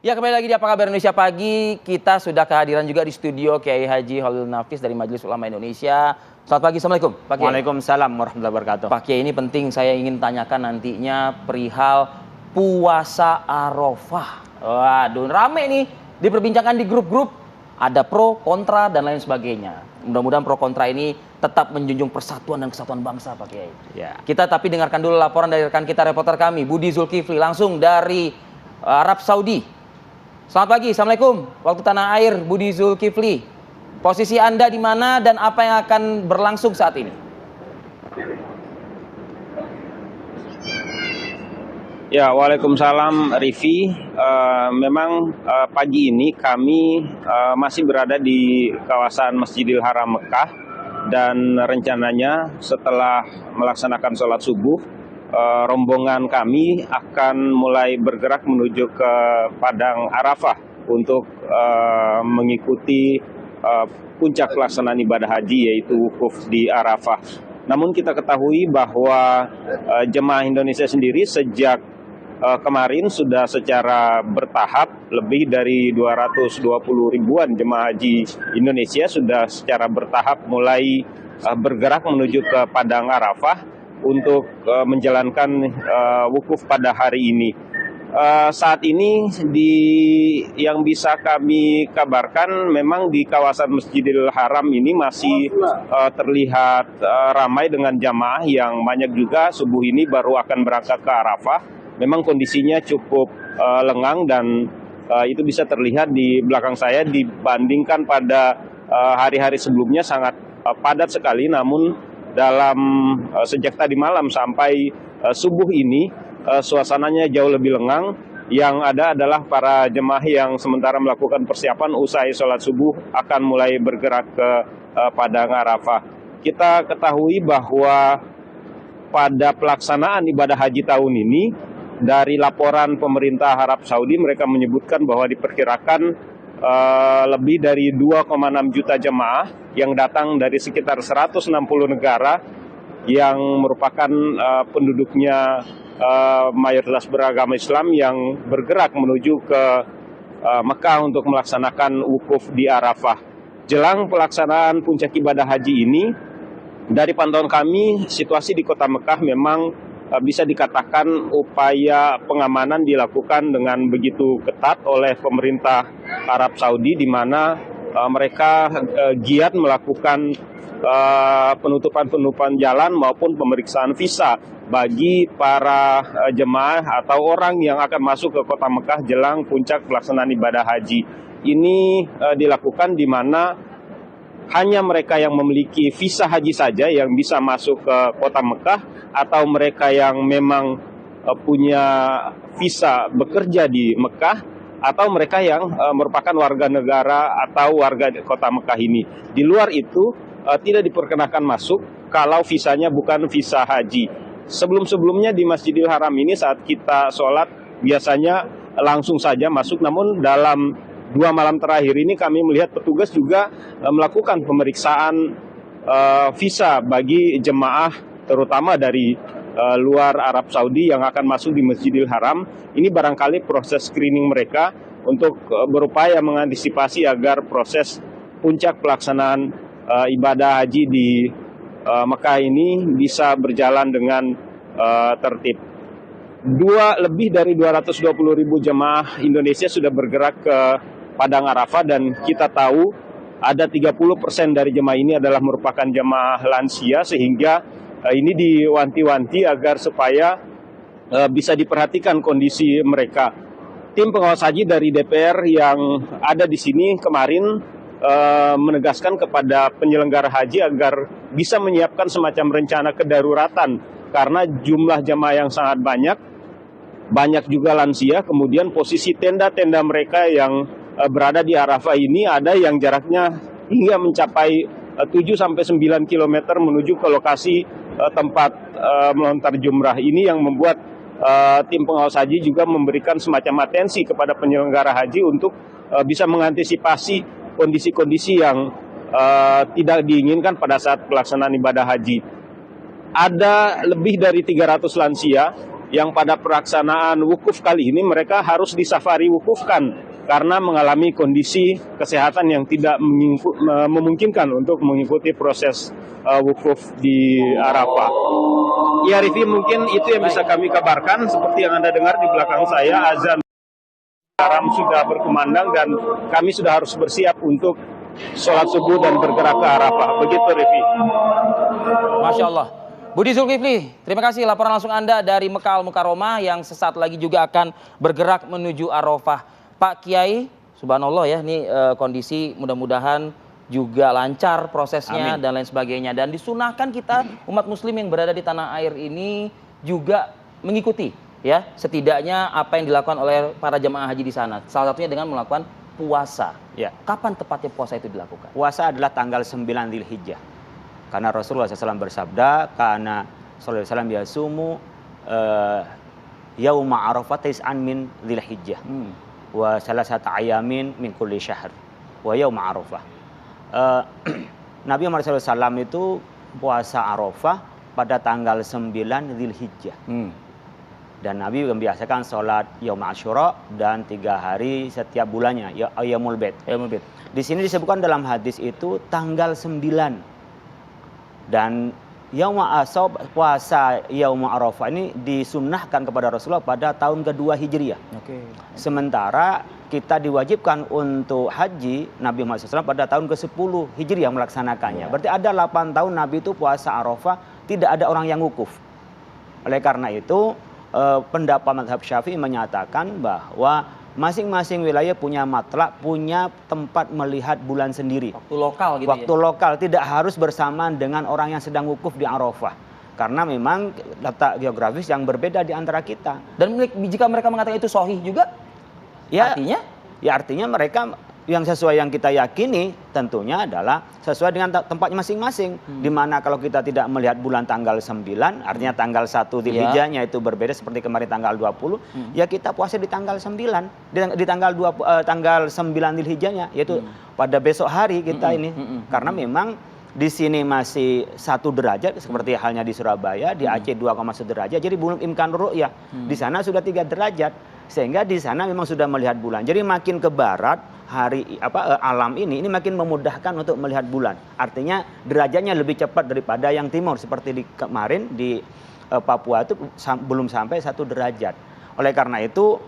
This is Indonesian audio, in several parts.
Ya, kembali lagi di Apa Kabar Indonesia Pagi. Kita sudah kehadiran juga di studio Kiai Haji Holil Nafis dari Majelis Ulama Indonesia. Selamat pagi, Assalamualaikum Pak Kiai. Waalaikumsalam warahmatullahi wabarakatuh. Pak Kiai, ini penting saya ingin tanyakan nantinya perihal puasa Arafah. Waduh, rame nih diperbincangkan di grup-grup. Ada pro, kontra, dan lain sebagainya. Mudah-mudahan pro kontra ini tetap menjunjung persatuan dan kesatuan bangsa, Pak Kiai. Ya. Kita tapi dengarkan dulu laporan dari rekan kita, reporter kami, Budi Zulkifli, langsung dari Arab Saudi. Selamat pagi, Assalamualaikum. Waktu tanah air, Budi Zulkifli. Posisi Anda di mana dan apa yang akan berlangsung saat ini? Ya, waalaikumsalam Rifi. Memang pagi ini kami masih berada di kawasan Masjidil Haram Mekah dan rencananya setelah melaksanakan sholat subuh, rombongan kami akan mulai bergerak menuju ke Padang Arafah untuk mengikuti puncak pelaksanaan ibadah haji, yaitu wukuf di Arafah. Namun kita ketahui bahwa jemaah Indonesia sendiri sejak kemarin sudah secara bertahap lebih dari 220 ribuan jemaah haji Indonesia sudah secara bertahap mulai bergerak menuju ke Padang Arafah untuk menjalankan wukuf pada hari ini. Saat ini yang bisa kami kabarkan memang di kawasan Masjidil Haram ini masih terlihat ramai dengan jamaah yang banyak juga subuh ini baru akan berangkat ke Arafah. Memang kondisinya cukup lengang dan itu bisa terlihat di belakang saya dibandingkan pada hari-hari sebelumnya sangat padat sekali. Namun dalam sejak tadi malam sampai subuh ini suasananya jauh lebih lengang. Yang ada adalah para jemaah yang sementara melakukan persiapan usai sholat subuh akan mulai bergerak ke Padang Arafah. Kita ketahui bahwa pada pelaksanaan ibadah haji tahun ini, dari laporan pemerintah Arab Saudi, mereka menyebutkan bahwa diperkirakan lebih dari 2,6 juta jemaah yang datang dari sekitar 160 negara yang merupakan penduduknya mayoritas beragama Islam yang bergerak menuju ke Mekah untuk melaksanakan wukuf di Arafah. Jelang pelaksanaan puncak ibadah haji ini, dari pantauan kami, situasi di kota Mekah memang bisa dikatakan upaya pengamanan dilakukan dengan begitu ketat oleh pemerintah Arab Saudi, di mana mereka giat melakukan penutupan jalan maupun pemeriksaan visa bagi para jemaah atau orang yang akan masuk ke kota Mekah jelang puncak pelaksanaan ibadah haji. Ini dilakukan di mana hanya mereka yang memiliki visa haji saja yang bisa masuk ke kota Mekah, atau mereka yang memang punya visa bekerja di Mekah, atau mereka yang merupakan warga negara atau warga kota Mekah ini. Di luar itu tidak diperkenakan masuk kalau visanya bukan visa haji. Sebelum-sebelumnya di Masjidil Haram ini saat kita sholat biasanya langsung saja masuk, namun dalam 2 malam terakhir ini kami melihat petugas juga melakukan pemeriksaan visa bagi jemaah terutama dari luar Arab Saudi yang akan masuk di Masjidil Haram. Ini barangkali proses screening mereka untuk berupaya mengantisipasi agar proses puncak pelaksanaan ibadah haji di Mekah ini bisa berjalan dengan tertib. Lebih dari 220 ribu jemaah Indonesia sudah bergerak ke Padang Arafah, dan kita tahu ada 30% dari jemaah ini adalah merupakan jemaah lansia, sehingga ini diwanti-wanti agar supaya bisa diperhatikan kondisi mereka. Tim pengawas haji dari DPR yang ada di sini kemarin menegaskan kepada penyelenggara haji agar bisa menyiapkan semacam rencana kedaruratan karena jumlah jemaah yang sangat banyak juga lansia. Kemudian posisi tenda-tenda mereka yang berada di Arafah ini ada yang jaraknya hingga mencapai 7-9 km menuju ke lokasi tempat melontar jumrah. Ini yang membuat tim pengawas haji juga memberikan semacam atensi kepada penyelenggara haji untuk bisa mengantisipasi kondisi-kondisi yang tidak diinginkan pada saat pelaksanaan ibadah haji. Ada lebih dari 300 lansia yang pada pelaksanaan wukuf kali ini mereka harus disafari wukufkan karena mengalami kondisi kesehatan yang tidak memungkinkan untuk mengikuti proses wukuf di Arafah. Ya Rifi, mungkin itu yang bisa kami kabarkan. Seperti yang Anda dengar di belakang saya, azan haram sudah berkumandang dan kami sudah harus bersiap untuk sholat subuh dan bergerak ke Arafah. Begitu Rifi. Masya Allah. Budi Zulkifli, terima kasih laporan langsung Anda dari Mekah Al-Mukarromah yang sesaat lagi juga akan bergerak menuju Arafah. Pak Kiai, subhanallah ya, ini kondisi mudah-mudahan juga lancar prosesnya. Amin. Dan lain sebagainya. Dan disunahkan kita umat muslim yang berada di tanah air ini juga mengikuti ya setidaknya apa yang dilakukan oleh para jemaah haji di sana. Salah satunya dengan melakukan puasa. Ya. Kapan tepatnya puasa itu dilakukan? Puasa adalah tanggal 9 Dzulhijjah. Karena Rasulullah SAW bersabda, karena Sallallahu Alaihi Wasallam yasumu yauma Arafah tis'an min Dzulhijjah wa salasata ayamin min kulli syahr wa yauma Arafah. Nabi Muhammad SAW itu puasa Arafah pada tanggal 9 Dzulhijjah. Dan Nabi membiasakan sholat Yaum Asyura dan 3 hari setiap bulannya, Yaumul Bid. Di sini disebutkan dalam hadis itu tanggal 9. Dan Yaum Asob, puasa Yaum Arafah ini disunnahkan kepada Rasulullah pada tahun kedua Hijriah. Sementara kita diwajibkan untuk haji Nabi Muhammad SAW pada tahun ke-10 Hijriah melaksanakannya. Berarti ada 8 tahun Nabi itu puasa Arafah, tidak ada orang yang wukuf. Oleh karena itu pendapat mazhab Syafi'i menyatakan bahwa masing-masing wilayah punya matlak, punya tempat melihat bulan sendiri. Waktu lokal gitu. Waktu lokal, tidak harus bersamaan dengan orang yang sedang wukuf di Arafah. Karena memang letak geografis yang berbeda di antara kita. Dan jika mereka mengatakan itu sahih juga, ya, artinya mereka yang sesuai yang kita yakini tentunya adalah sesuai dengan tempatnya masing-masing. Dimana kalau kita tidak melihat bulan tanggal 9, artinya tanggal 1 Dzulhijjahnya itu berbeda seperti kemarin tanggal 20, ya kita puasa di tanggal 9, di tanggal 9 Dzulhijjahnya, yaitu pada besok hari kita ini. Karena memang di sini masih 1 derajat seperti halnya di Surabaya, di Aceh 2,1 derajat, jadi belum imkan ru'yah. Di sana sudah 3 derajat. Sehingga di sana memang sudah melihat bulan. Jadi makin ke barat alam ini makin memudahkan untuk melihat bulan. Artinya derajatnya lebih cepat daripada yang timur seperti di kemarin di Papua itu belum sampai 1 derajat. Oleh karena itu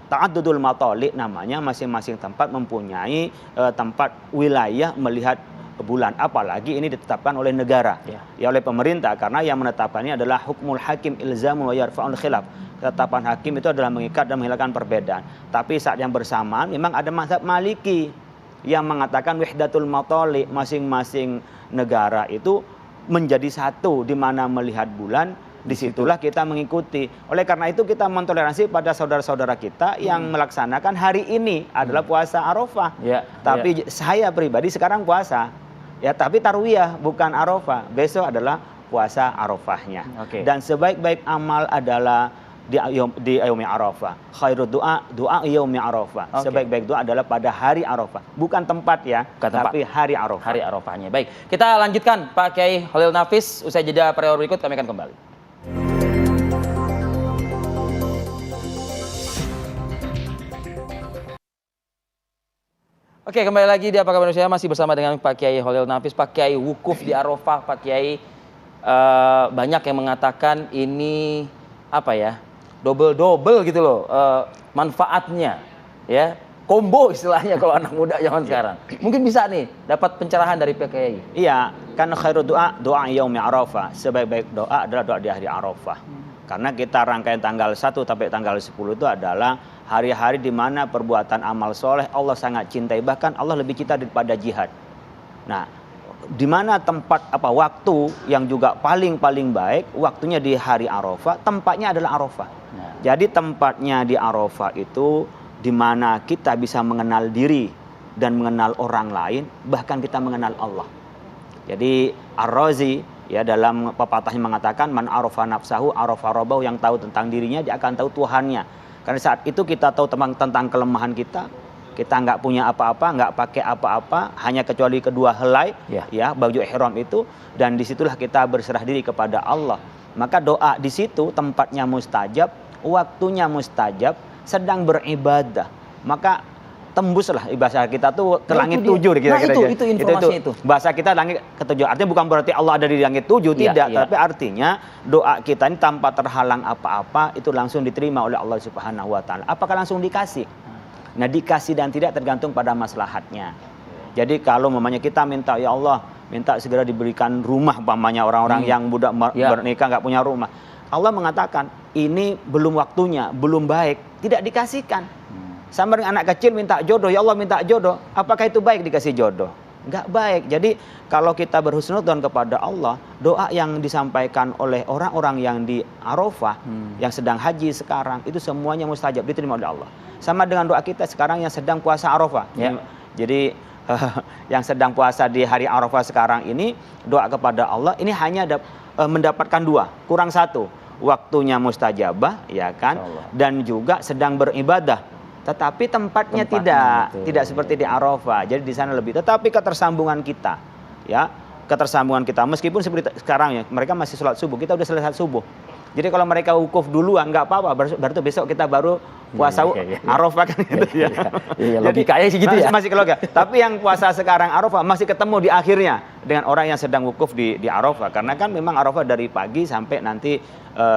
ta'addudul matali namanya, masing-masing tempat mempunyai tempat wilayah melihat bulan, apalagi ini ditetapkan oleh negara, ya oleh pemerintah, karena yang menetapkannya adalah hukmul hakim ilzamu wa yarfa'ul khilaf. Ketetapan hakim itu adalah mengikat dan menghilangkan perbedaan. Tapi saat yang bersamaan memang ada mazhab Maliki yang mengatakan wahdatul matali, masing-masing negara itu menjadi satu di mana melihat bulan, disitulah kita mengikuti. Oleh karena itu kita mentoleransi pada saudara-saudara kita yang melaksanakan hari ini adalah puasa Arafah. Tapi saya pribadi sekarang puasa. Ya, tapi tarwiyah bukan Arafah. Besok adalah puasa Arafahnya. Dan sebaik-baik amal adalah di yaumi Arafah. Khairud doa yaumi Arafah. Sebaik-baik doa adalah pada hari Arafah. Bukan tempat ya, tapi hari Arafah. Hari Arafahnya. Baik, kita lanjutkan Pak Kiai Khalil Nafis. Usai jeda periode berikut kami akan kembali. Oke, kembali lagi di Apa Kabar Indonesia, masih bersama dengan Pak Kiai Khalil Nafis. Pak Kiai, wukuf di Arafah, Pak Kiai, banyak yang mengatakan ini apa ya, double gitu loh manfaatnya, ya combo istilahnya kalau anak muda zaman sekarang. Mungkin bisa nih dapat pencerahan dari Pak Kiai. Iya, kan khairu doa yaumi Arafah. Sebaik-baik doa adalah doa di hari Arafah. Karena kita rangkaian tanggal 1 sampai tanggal 10 itu adalah hari-hari di mana perbuatan amal soleh Allah sangat cintai, bahkan Allah lebih cinta daripada jihad. Nah, di mana tempat waktu yang juga paling baik, waktunya di hari Arafah, tempatnya adalah Arafah. Jadi tempatnya di Arafah itu di mana kita bisa mengenal diri dan mengenal orang lain, bahkan kita mengenal Allah. Jadi Ar-Razi ya dalam pepatahnya mengatakan man arafa nafsahu arafa rabbahu, yang tahu tentang dirinya dia akan tahu Tuhannya. Karena saat itu kita tahu tentang kelemahan kita nggak punya apa-apa, nggak pakai apa-apa, hanya kecuali kedua helai ya baju ihram itu, dan disitulah kita berserah diri kepada Allah. Maka doa di situ tempatnya mustajab, waktunya mustajab, sedang beribadah. Maka tembuslah bahasa kita tuh ke langit itu dia. 7 kira-kira. Nah, itu informasinya itu. Bahasa kita langit ke-7. Artinya bukan berarti Allah ada di langit 7, Iya, tidak. iya. Tapi artinya doa kita ini tanpa terhalang apa-apa itu langsung diterima oleh Allah Subhanahu wa taala. Apakah langsung dikasih? Nah, dikasih dan tidak tergantung pada maslahatnya. Jadi kalau mamanya kita minta, ya Allah, minta segera diberikan rumah mamanya orang-orang yang budak bernikah nggak punya rumah. Allah mengatakan, ini belum waktunya, belum baik, tidak dikasihkan. Sama dengan anak kecil minta jodoh, ya Allah minta jodoh. Apakah itu baik dikasih jodoh? Nggak baik. Jadi kalau kita berhusnudzon kepada Allah, doa yang disampaikan oleh orang-orang yang di Arafah, yang sedang haji sekarang, itu semuanya mustajab, diterima oleh Allah. Sama dengan doa kita sekarang yang sedang puasa Arafah. Ya. Jadi yang sedang puasa di hari Arafah sekarang ini, doa kepada Allah ini hanya mendapatkan 2, kurang 1. Waktunya mustajabah, ya kan? Dan juga sedang beribadah. Tetapi tempatnya tidak seperti di Arafah. Jadi di sana lebih. Tetapi ketersambungan kita, ya, ketersambungan kita. Meskipun seperti sekarang ya, mereka masih sholat subuh, kita udah selesai subuh. Jadi kalau mereka wukuf duluan nggak apa-apa, berarti besok kita baru puasa Arafah kan gitu ya. Jadi kayak sih gitu ya. Masih keluarga. Tapi yang puasa sekarang Arafah masih ketemu di akhirnya dengan orang yang sedang wukuf di Arafah. Karena kan memang Arafah dari pagi sampai nanti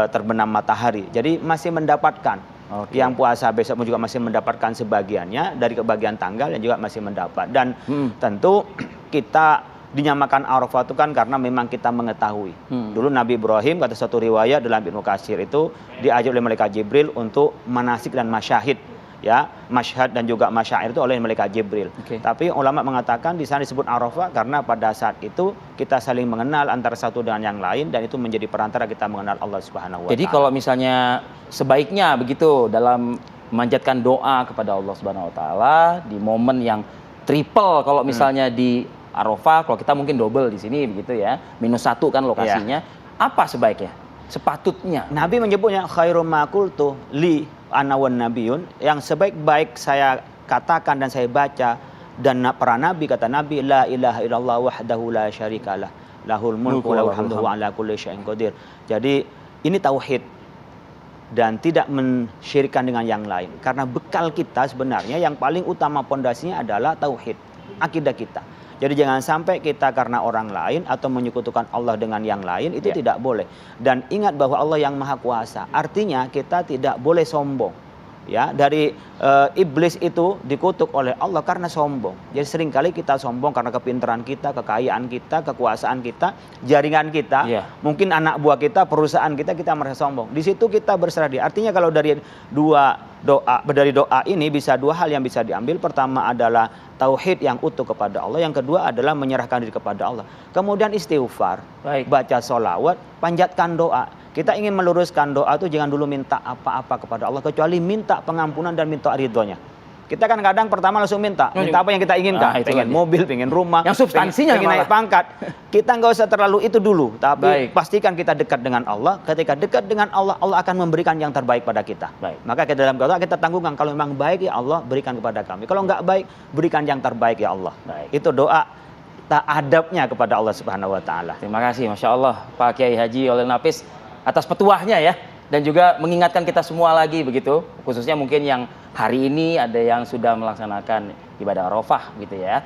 terbenam matahari. Jadi masih mendapatkan. Yang puasa besok juga masih mendapatkan sebagiannya dari kebagian tanggal yang juga masih mendapat. Dan tentu kita dinyamakan Arafah itu kan karena memang kita mengetahui. Dulu Nabi Ibrahim, kata satu riwayat dalam Ibnu Katsir itu diajak oleh malaikat Jibril untuk manasik dan masyahid, ya, masyhad dan juga masyair itu oleh malaikat Jibril. Tapi ulama mengatakan di sana disebut Arafah karena pada saat itu kita saling mengenal antara satu dengan yang lain dan itu menjadi perantara kita mengenal Allah Subhanahu wa taala. Jadi kalau misalnya sebaiknya begitu dalam memanjatkan doa kepada Allah Subhanahu wa taala di momen yang triple, kalau misalnya di Arafah, kalau kita mungkin double di sini begitu ya, -1 kan lokasinya. Apa sebaiknya? Sepatutnya. Nabi menyebutnya khairum ma qultu li ana wan nabiyun, yang sebaik-baik saya katakan dan saya baca dan para nabi, kata Nabi, la ilaha illallah wahdahu la syarikalah, lahul mulku wa lahul hamdu wa ala kulli syai'in qadir. Jadi ini tauhid dan tidak mensyirikkan dengan yang lain. Karena bekal kita sebenarnya yang paling utama pondasinya adalah tauhid, akidah kita. Jadi jangan sampai kita karena orang lain atau menyekutukan Allah dengan yang lain, itu tidak boleh. Dan ingat bahwa Allah yang Maha Kuasa. Artinya kita tidak boleh sombong. Ya, dari iblis itu dikutuk oleh Allah karena sombong. Jadi seringkali kita sombong karena kepintaran kita, kekayaan kita, kekuasaan kita, jaringan kita, mungkin anak buah kita, perusahaan kita merasa sombong. Di situ kita berserah diri. Artinya kalau dari doa ini bisa 2 hal yang bisa diambil. Pertama adalah tauhid yang utuh kepada Allah. Yang kedua adalah menyerahkan diri kepada Allah. Kemudian istighfar, baca sholawat, panjatkan doa. Kita ingin meluruskan doa itu jangan dulu minta apa-apa kepada Allah kecuali minta pengampunan dan minta ridhonya. Kita kan kadang pertama langsung minta apa yang kita inginkan, pengen mobil, pengen rumah, yang substansinya pengen naik pangkat. Kita nggak usah terlalu itu dulu, tapi pastikan kita dekat dengan Allah. Ketika dekat dengan Allah, Allah akan memberikan yang terbaik pada kita. Maka kita dalam doa kita tanggungan, kalau memang baik ya Allah berikan kepada kami. Kalau nggak baik, berikan yang terbaik ya Allah. Itu doa adabnya kepada Allah Subhanahu wa taala. Terima kasih, Masya Allah, Pak Kiai Haji Holil Nafis atas petuahnya ya, dan juga mengingatkan kita semua lagi begitu, khususnya mungkin yang hari ini ada yang sudah melaksanakan ibadah Arafah gitu ya.